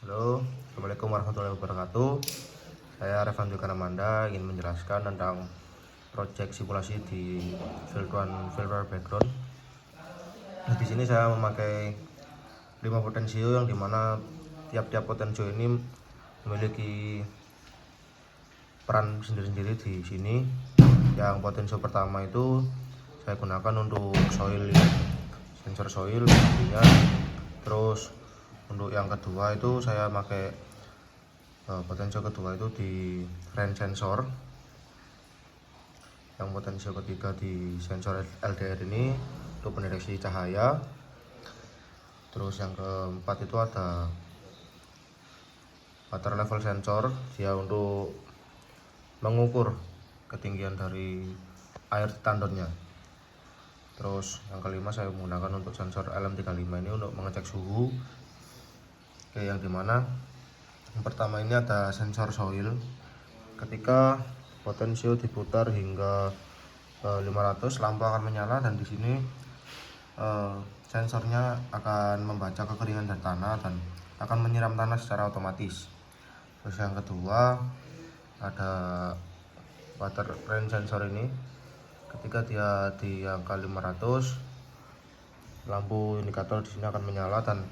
Halo, Assalamualaikum warahmatullahi wabarakatuh. Saya Revan Amanda ingin menjelaskan tentang proyek simulasi di filter background. Di sini saya memakai 5 potensio yang dimana tiap-tiap potensio ini memiliki peran sendiri-sendiri di sini. Yang potensio pertama itu saya gunakan untuk sensor soil pastinya. Terus untuk yang kedua itu saya pakai potensio kedua itu di rain sensor. Yang potensio ketiga di sensor LDR ini untuk pendeteksi cahaya. Terus yang keempat itu ada water level sensor, dia untuk mengukur ketinggian dari air di tandonnya. Terus yang kelima saya menggunakan untuk sensor LM35 ini untuk mengecek suhu. Oke, yang dimana yang pertama ini ada sensor soil. Ketika potensio diputar hingga 500, lampu akan menyala dan di sini sensornya akan membaca kekeringan dari tanah dan akan menyiram tanah secara otomatis. Terus yang kedua ada water rain sensor ini. Ketika dia di angka 500, lampu indikator di sini akan menyala dan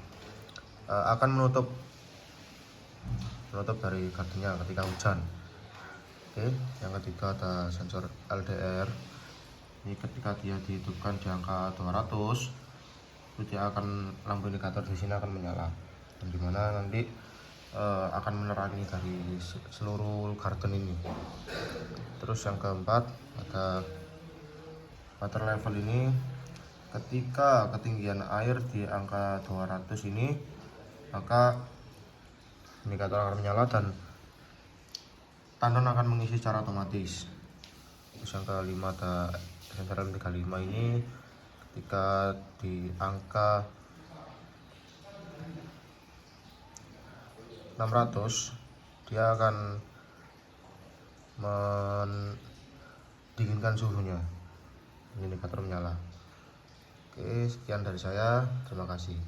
akan menutup dari gardunya ketika hujan. Oke, yang ketiga ada sensor LDR. Ini ketika dia dihidupkan di angka 200, itu dia akan lampu indikator di sini akan menyala. Dan dimana nanti akan menerangi dari seluruh garden ini. Terus yang keempat ada water level ini. Ketika ketinggian air di angka 200 ini, maka indikator akan menyala dan tandon akan mengisi secara otomatis. Terus yang kelima ada sensor LM35 ini. Ketika di angka 600, dia akan mendinginkan suhunya, indikator menyala. Oke, sekian dari saya, terima kasih.